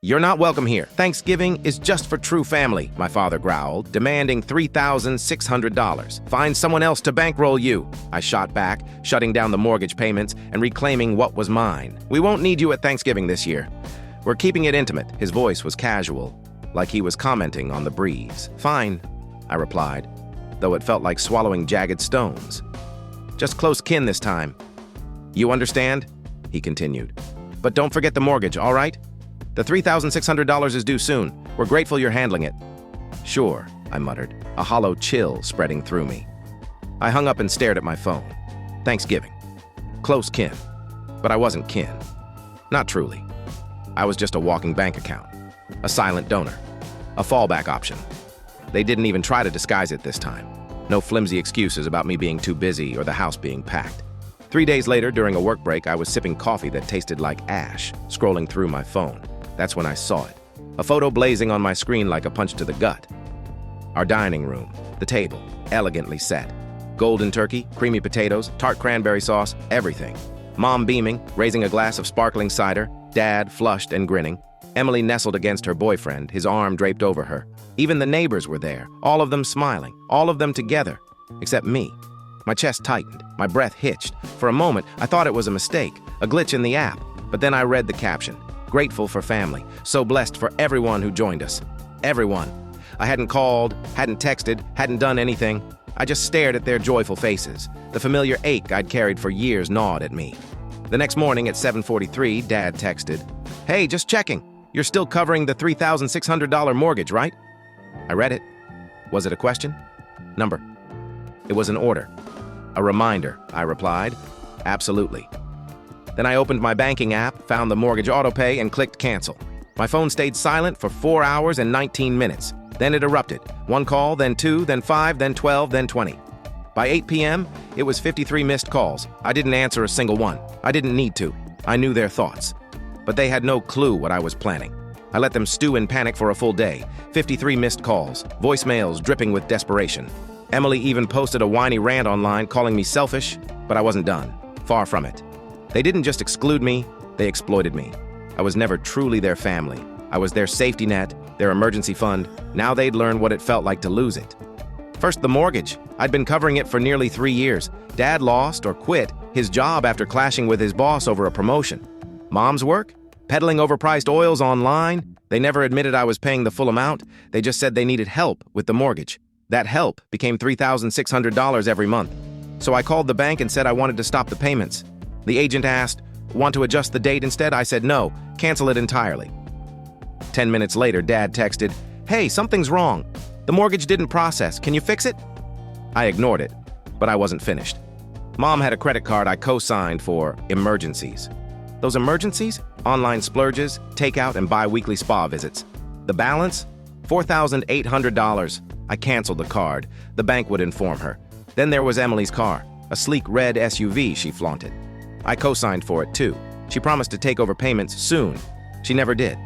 "You're not welcome here. Thanksgiving is just for true family," my father growled, demanding $3,600. "Find someone else to bankroll you," I shot back, shutting down the mortgage payments and reclaiming what was mine. "We won't need you at Thanksgiving this year. We're keeping it intimate." His voice was casual, like he was commenting on the breeze. "Fine," I replied, though it felt like swallowing jagged stones. "Just close kin this time. You understand?" he continued. "But don't forget the mortgage, all right? The $3,600 is due soon. We're grateful you're handling it." "Sure," I muttered, a hollow chill spreading through me. I hung up and stared at my phone. Thanksgiving. Close kin. But I wasn't kin. Not truly. I was just a walking bank account. A silent donor. A fallback option. They didn't even try to disguise it this time. No flimsy excuses about me being too busy or the house being packed. 3 days later, during a work break, I was sipping coffee that tasted like ash, scrolling through my phone. That's when I saw it. A photo blazing on my screen like a punch to the gut. Our dining room, the table, elegantly set. Golden turkey, creamy potatoes, tart cranberry sauce, everything. Mom beaming, raising a glass of sparkling cider, Dad flushed and grinning. Emily nestled against her boyfriend, his arm draped over her. Even the neighbors were there, all of them smiling, all of them together, except me. My chest tightened, my breath hitched. For a moment, I thought it was a mistake, a glitch in the app, but then I read the caption. Grateful for family, so blessed for everyone who joined us. Everyone. I hadn't called, hadn't texted, hadn't done anything. I just stared at their joyful faces. The familiar ache I'd carried for years gnawed at me. The next morning at 7:43, Dad texted, "Hey, just checking. You're still covering the $3,600 mortgage, right?" I read it. Was it a question? Number. It was an order. A reminder, I replied. Absolutely. Then I opened my banking app, found the mortgage autopay, and clicked cancel. My phone stayed silent for 4 hours and 19 minutes. Then it erupted. 1 call, then 2, then 5, then 12, then 20. By 8 p.m., it was 53 missed calls. I didn't answer a single one. I didn't need to. I knew their thoughts. But they had no clue what I was planning. I let them stew in panic for a full day. 53 missed calls, voicemails dripping with desperation. Emily even posted a whiny rant online calling me selfish, but I wasn't done. Far from it. They didn't just exclude me, they exploited me. I was never truly their family. I was their safety net, their emergency fund. Now they'd learn what it felt like to lose it. First, the mortgage. I'd been covering it for nearly 3 years. Dad lost or quit his job after clashing with his boss over a promotion. Mom's work? Peddling overpriced oils online? They never admitted I was paying the full amount. They just said they needed help with the mortgage. That help became $3,600 every month. So I called the bank and said I wanted to stop the payments. The agent asked, "Want to adjust the date instead?" I said no, cancel it entirely. 10 minutes later, Dad texted, "Hey, something's wrong. The mortgage didn't process. Can you fix it?" I ignored it, but I wasn't finished. Mom had a credit card I co-signed for emergencies. Those emergencies? Online splurges, takeout, and bi-weekly spa visits. The balance? $4,800. I canceled the card. The bank would inform her. Then there was Emily's car, a sleek red SUV she flaunted. I co-signed for it too. She promised to take over payments soon. She never did.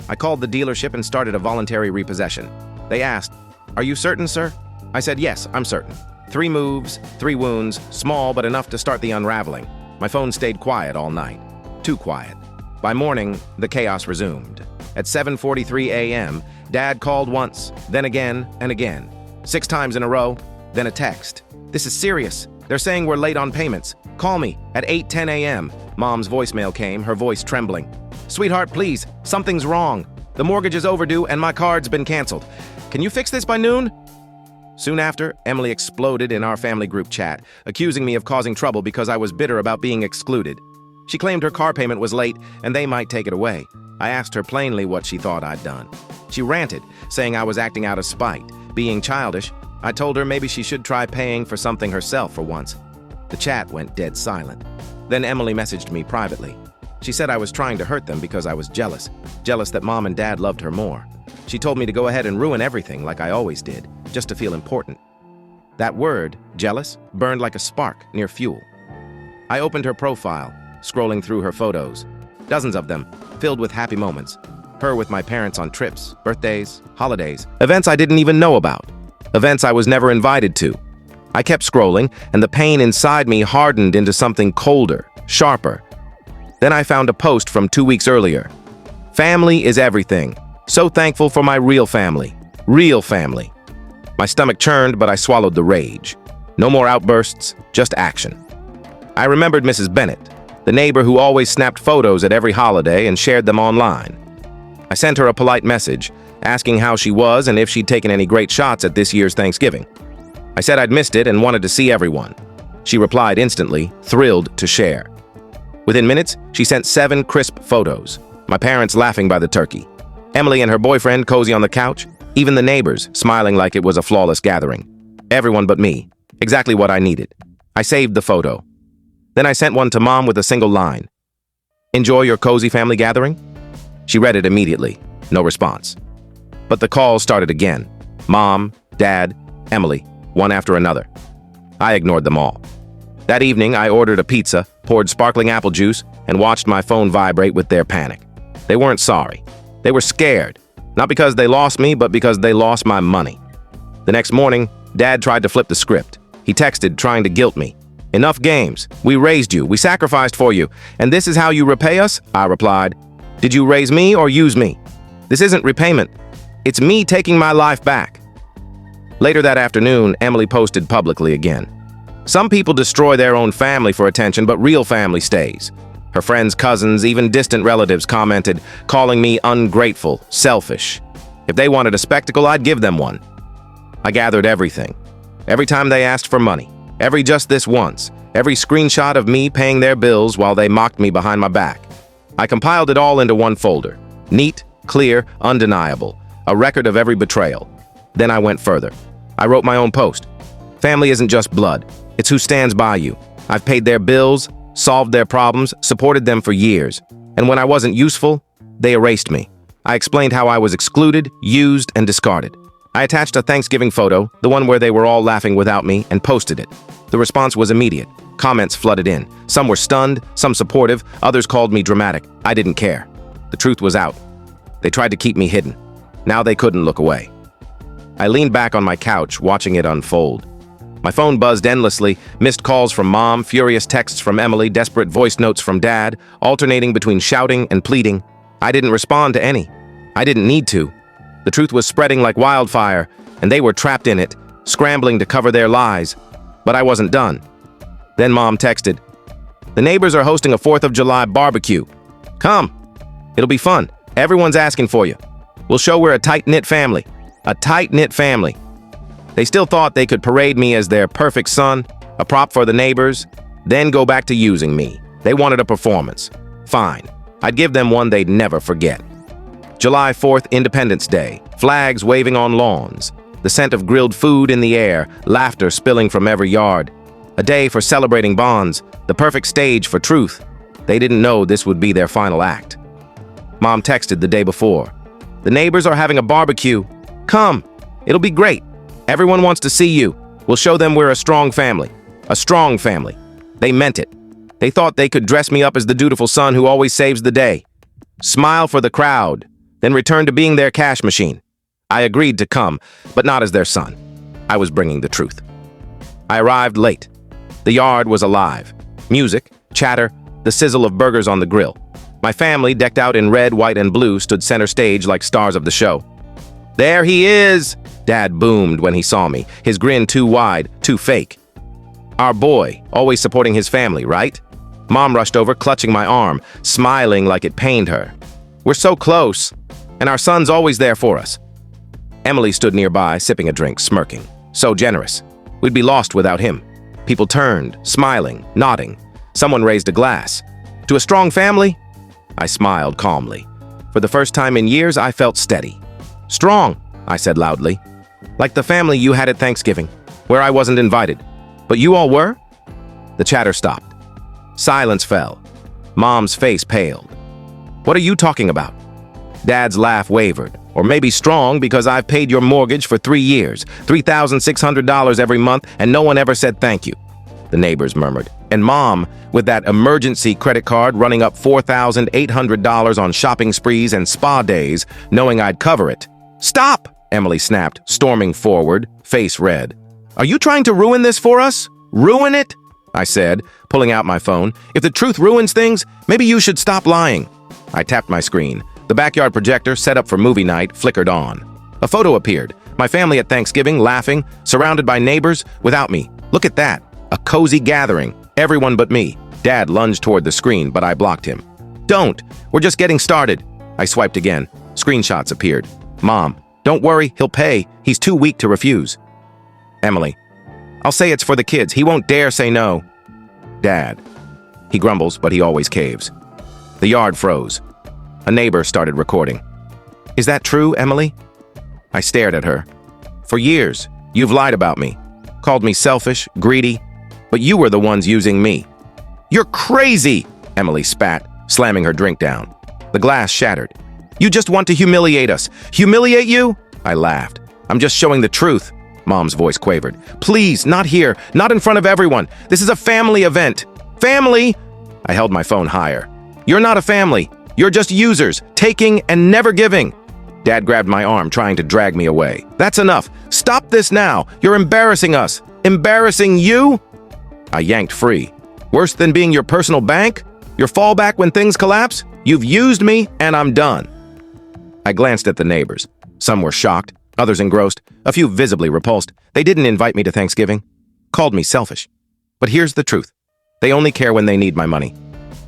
I called the dealership and started a voluntary repossession. They asked, "Are you certain, sir?" I said, "Yes, I'm certain." 3 moves, 3 wounds, small but enough to start the unraveling. My phone stayed quiet all night. Too quiet. By morning, the chaos resumed. At 7:43 a.m., Dad called once, then again and again. 6 times in a row, then a text. "This is serious. They're saying we're late on payments. Call me at 8:10 a.m. Mom's voicemail came, her voice trembling. "Sweetheart, please, something's wrong. The mortgage is overdue and my card's been canceled. Can you fix this by noon?" Soon after, Emily exploded in our family group chat, accusing me of causing trouble because I was bitter about being excluded. She claimed her car payment was late and they might take it away. I asked her plainly what she thought I'd done. She ranted, saying I was acting out of spite, being childish. I told her maybe she should try paying for something herself for once. The chat went dead silent. Then Emily messaged me privately. She said I was trying to hurt them because I was jealous that Mom and Dad loved her more. She told me to go ahead and ruin everything like I always did, just to feel important. That word, jealous, burned like a spark near fuel. I opened her profile, scrolling through her photos. Dozens of them, filled with happy moments. Her with my parents on trips, birthdays, holidays, events I didn't even know about. Events I was never invited to. I kept scrolling, and the pain inside me hardened into something colder, sharper. Then I found a post from 2 weeks earlier. Family is everything. So thankful for my real family. Real family. My stomach churned, but I swallowed the rage. No more outbursts, just action. I remembered Mrs. Bennett, the neighbor who always snapped photos at every holiday and shared them online. I sent her a polite message, asking how she was and if she'd taken any great shots at this year's Thanksgiving. I said I'd missed it and wanted to see everyone. She replied instantly, thrilled to share. Within minutes, she sent 7 crisp photos. My parents laughing by the turkey. Emily and her boyfriend cozy on the couch. Even the neighbors smiling like it was a flawless gathering. Everyone but me. Exactly what I needed. I saved the photo. Then I sent one to Mom with a single line. Enjoy your cozy family gathering? She read it immediately. No response. But the calls started again. Mom, Dad, Emily, one after another. I ignored them all. That evening, I ordered a pizza, poured sparkling apple juice, and watched my phone vibrate with their panic. They weren't sorry. They were scared. Not because they lost me, but because they lost my money. The next morning, Dad tried to flip the script. He texted, trying to guilt me. Enough games. We raised you. We sacrificed for you. And this is how you repay us? I replied. Did you raise me or use me? This isn't repayment. It's me taking my life back. Later that afternoon, Emily posted publicly again. Some people destroy their own family for attention, but real family stays. Her friends, cousins, even distant relatives commented, calling me ungrateful, selfish. If they wanted a spectacle, I'd give them one. I gathered everything. Every time they asked for money. Every just this once. Every screenshot of me paying their bills while they mocked me behind my back. I compiled it all into one folder. Neat, clear, undeniable. A record of every betrayal. Then I went further. I wrote my own post. Family isn't just blood. It's who stands by you. I've paid their bills, solved their problems, supported them for years. And when I wasn't useful, they erased me. I explained how I was excluded, used, and discarded. I attached a Thanksgiving photo, the one where they were all laughing without me, and posted it. The response was immediate. Comments flooded in. Some were stunned, some supportive, others called me dramatic. I didn't care. The truth was out. They tried to keep me hidden. Now they couldn't look away. I leaned back on my couch, watching it unfold. My phone buzzed endlessly, missed calls from Mom, furious texts from Emily, desperate voice notes from Dad, alternating between shouting and pleading. I didn't respond to any. I didn't need to. The truth was spreading like wildfire, and they were trapped in it, scrambling to cover their lies. But I wasn't done. Then Mom texted, "The neighbors are hosting a 4th of July barbecue. Come. It'll be fun. Everyone's asking for you. We'll show we're a tight-knit family. A tight-knit family." They still thought they could parade me as their perfect son, a prop for the neighbors, then go back to using me. They wanted a performance. Fine. I'd give them one they'd never forget. July 4th, Independence Day. Flags waving on lawns. The scent of grilled food in the air, laughter spilling from every yard. A day for celebrating bonds, the perfect stage for truth. They didn't know this would be their final act. Mom texted the day before. "The neighbors are having a barbecue. Come. It'll be great. Everyone wants to see you. We'll show them we're a strong family. A strong family." They meant it. They thought they could dress me up as the dutiful son who always saves the day. Smile for the crowd, then return to being their cash machine. I agreed to come, but not as their son. I was bringing the truth. I arrived late. The yard was alive. Music, chatter, the sizzle of burgers on the grill. My family, decked out in red, white, and blue, stood center stage like stars of the show. "There he is!" Dad boomed when he saw me, his grin too wide, too fake. "Our boy, always supporting his family, right?" Mom rushed over, clutching my arm, smiling like it pained her. "We're so close, and our son's always there for us." Emily stood nearby, sipping a drink, smirking. So generous. We'd be lost without him. People turned, smiling, nodding. Someone raised a glass. "To a strong family?" I smiled calmly. For the first time in years, I felt steady. "Strong," I said loudly. "Like the family you had at Thanksgiving, where I wasn't invited. But you all were?" The chatter stopped. Silence fell. Mom's face paled. "What are you talking about?" Dad's laugh wavered. "Or maybe strong because I've paid your mortgage for 3 years, $3,600 every month, and no one ever said thank you," the neighbors murmured. "And Mom, with that emergency credit card running up $4,800 on shopping sprees and spa days, knowing I'd cover it." "Stop!" Emily snapped, storming forward, face red. "Are you trying to ruin this for us? Ruin it?" I said, pulling out my phone. "If the truth ruins things, maybe you should stop lying." I tapped my screen. The backyard projector, set up for movie night, flickered on. A photo appeared. My family at Thanksgiving, laughing, surrounded by neighbors, without me. Look at that. A cozy gathering. Everyone but me. Dad lunged toward the screen, but I blocked him. Don't. We're just getting started. I swiped again. Screenshots appeared. Mom, don't worry, he'll pay. He's too weak to refuse. Emily, I'll say it's for the kids. He won't dare say no. Dad. He grumbles, but he always caves. The yard froze. A neighbor started recording. Is that true, Emily? I stared at her. For years, you've lied about me. Called me selfish, greedy, but you were the ones using me. You're crazy, Emily spat, slamming her drink down. The glass shattered. You just want to humiliate us. Humiliate you? I laughed. I'm just showing the truth. Mom's voice quavered. Please, not here, not in front of everyone. This is a family event. Family? I held my phone higher. You're not a family. You're just users, taking and never giving. Dad grabbed my arm, trying to drag me away. That's enough. Stop this now. You're embarrassing us. Embarrassing you? I yanked free. Worse than being your personal bank? Your fallback when things collapse? You've used me, and I'm done. I glanced at the neighbors. Some were shocked, others engrossed, a few visibly repulsed. They didn't invite me to Thanksgiving. Called me selfish. But here's the truth. They only care when they need my money.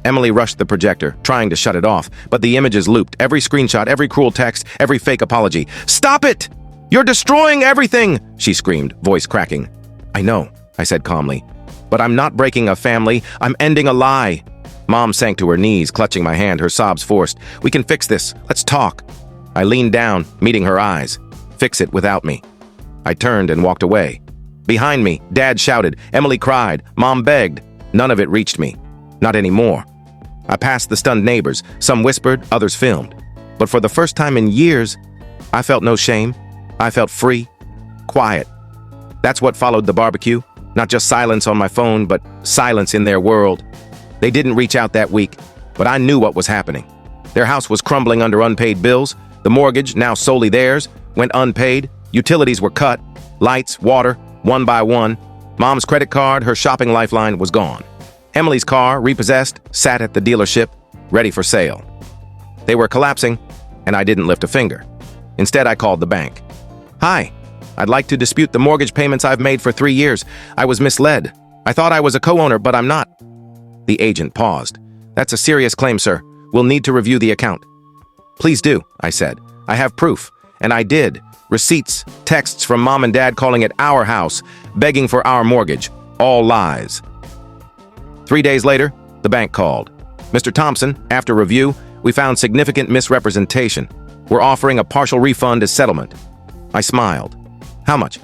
Emily rushed the projector, trying to shut it off, but the images looped, every screenshot, every cruel text, every fake apology. Stop it! You're destroying everything! She screamed, voice cracking. I know, I said calmly. But I'm not breaking a family. I'm ending a lie. Mom sank to her knees, clutching my hand, her sobs forced. We can fix this. Let's talk. I leaned down, meeting her eyes. Fix it without me. I turned and walked away. Behind me, Dad shouted. Emily cried. Mom begged. None of it reached me. Not anymore. I passed the stunned neighbors. Some whispered, others filmed. But for the first time in years, I felt no shame. I felt free, quiet. That's what followed the barbecue. Not just silence on my phone, but silence in their world. They didn't reach out that week, but I knew what was happening. Their house was crumbling under unpaid bills. The mortgage, now solely theirs, went unpaid. Utilities were cut. Lights, water, one by one. Mom's credit card, her shopping lifeline, was gone. Emily's car, repossessed, sat at the dealership, ready for sale. They were collapsing, and I didn't lift a finger. Instead, I called the bank. Hi, I'd like to dispute the mortgage payments I've made for 3 years. I was misled. I thought I was a co-owner, but I'm not. The agent paused. That's a serious claim, sir. We'll need to review the account. Please do, I said. I have proof. And I did. Receipts, texts from Mom and Dad calling it our house, begging for our mortgage. All lies. 3 days later, the bank called. Mr. Thompson, after review, we found significant misrepresentation. We're offering a partial refund as settlement. I smiled. How much?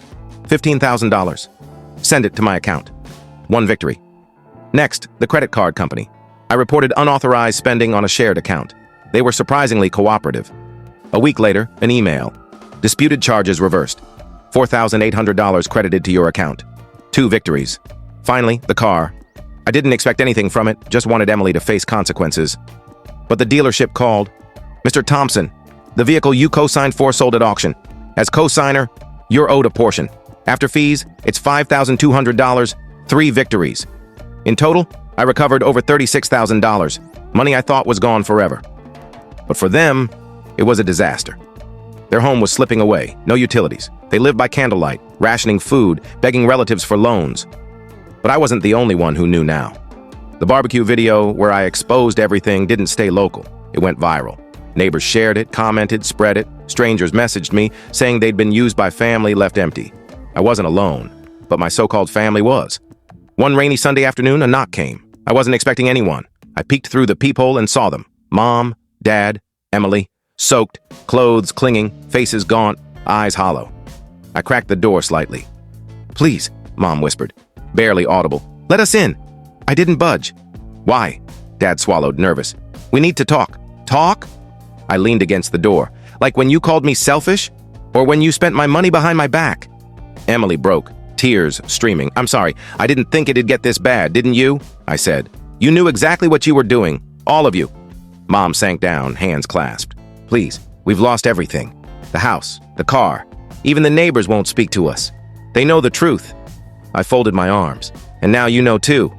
$15,000. Send it to my account. One victory. Next, the credit card company. I reported unauthorized spending on a shared account. They were surprisingly cooperative. A week later, an email. Disputed charges reversed. $4,800 credited to your account. 2 victories. Finally, the car. I didn't expect anything from it, just wanted Emily to face consequences. But the dealership called. Mr. Thompson, the vehicle you co-signed for sold at auction. As co-signer, you're owed a portion. After fees, it's $5,200, 3 victories. In total, I recovered over $36,000, money I thought was gone forever. But for them, it was a disaster. Their home was slipping away, no utilities. They lived by candlelight, rationing food, begging relatives for loans. But I wasn't the only one who knew now. The barbecue video where I exposed everything didn't stay local. It went viral. Neighbors shared it, commented, spread it. Strangers messaged me, saying they'd been used by family left empty. I wasn't alone, but my so-called family was. One rainy Sunday afternoon, a knock came. I wasn't expecting anyone. I peeked through the peephole and saw them. Mom, Dad, Emily, soaked, clothes clinging, faces gaunt, eyes hollow. I cracked the door slightly. Please, Mom whispered, barely audible. Let us in. I didn't budge. Why? Dad swallowed, nervous. We need to talk. Talk? I leaned against the door. Like when you called me selfish? Or when you spent my money behind my back? Emily broke, tears streaming. I'm sorry, I didn't think it'd get this bad, didn't you? I said. You knew exactly what you were doing. All of you. Mom sank down, hands clasped. Please, we've lost everything. The house, the car. Even the neighbors won't speak to us. They know the truth. I folded my arms. And now you know too.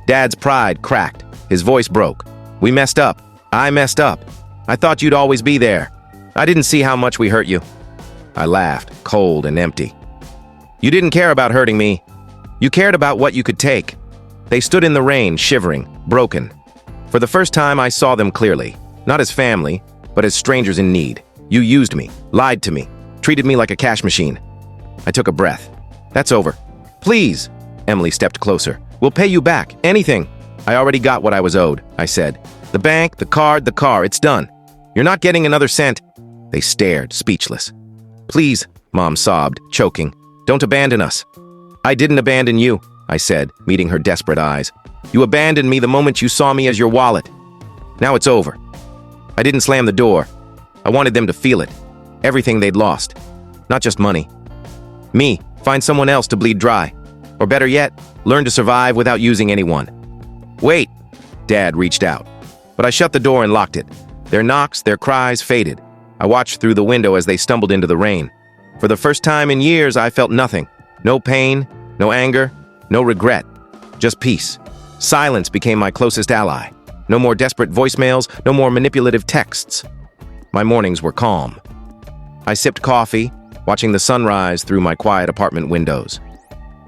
Dad's pride cracked. His voice broke. We messed up. I messed up. I thought you'd always be there. I didn't see how much we hurt you." I laughed, cold and empty. "You didn't care about hurting me. You cared about what you could take." They stood in the rain, shivering, broken. For the first time, I saw them clearly, not as family, but as strangers in need. You used me, lied to me, treated me like a cash machine. I took a breath. "That's over." "Please." Emily stepped closer. "We'll pay you back, anything." "I already got what I was owed," I said. "The bank, the card, the car, it's done. You're not getting another cent." They stared, speechless. "Please," Mom sobbed, choking. "Don't abandon us." "I didn't abandon you," I said, meeting her desperate eyes. "You abandoned me the moment you saw me as your wallet. Now it's over." I didn't slam the door. I wanted them to feel it. Everything they'd lost. Not just money. Me, find someone else to bleed dry. Or better yet, learn to survive without using anyone. "Wait!" Dad reached out. But I shut the door and locked it. Their knocks, their cries faded. I watched through the window as they stumbled into the rain. For the first time in years, I felt nothing. No pain, no anger, no regret. Just peace. Silence became my closest ally. No more desperate voicemails, no more manipulative texts. My mornings were calm. I sipped coffee, watching the sunrise through my quiet apartment windows.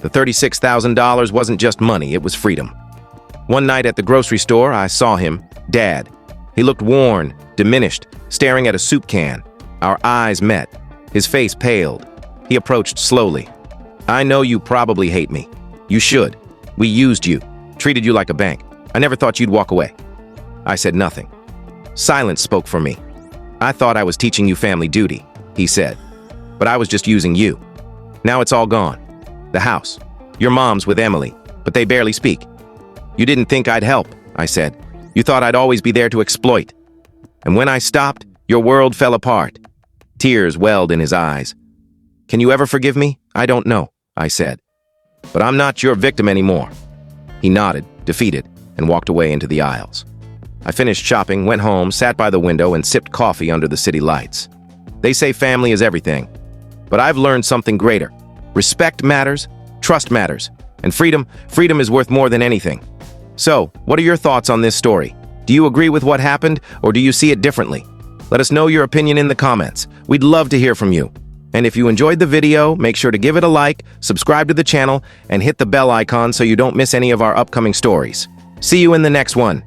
The $36,000 wasn't just money, it was freedom. One night at the grocery store, I saw him, Dad. He looked worn, diminished, staring at a soup can. Our eyes met. His face paled. He approached slowly. "I know you probably hate me. You should. We used you, treated you like a bank. I never thought you'd walk away." I said nothing. Silence spoke for me. "I thought I was teaching you family duty," he said. "But I was just using you. Now it's all gone. The house. Your mom's with Emily, but they barely speak. You didn't think I'd help," I said. "You thought I'd always be there to exploit. And when I stopped, your world fell apart." Tears welled in his eyes. "Can you ever forgive me? I don't know," I said. "But I'm not your victim anymore." He nodded, defeated, and walked away into the aisles. I finished shopping, went home, sat by the window, and sipped coffee under the city lights. They say family is everything. But I've learned something greater. Respect matters, trust matters, and freedom is worth more than anything. So, what are your thoughts on this story? Do you agree with what happened, or do you see it differently? Let us know your opinion in the comments. We'd love to hear from you. And if you enjoyed the video, make sure to give it a like, subscribe to the channel, and hit the bell icon so you don't miss any of our upcoming stories. See you in the next one.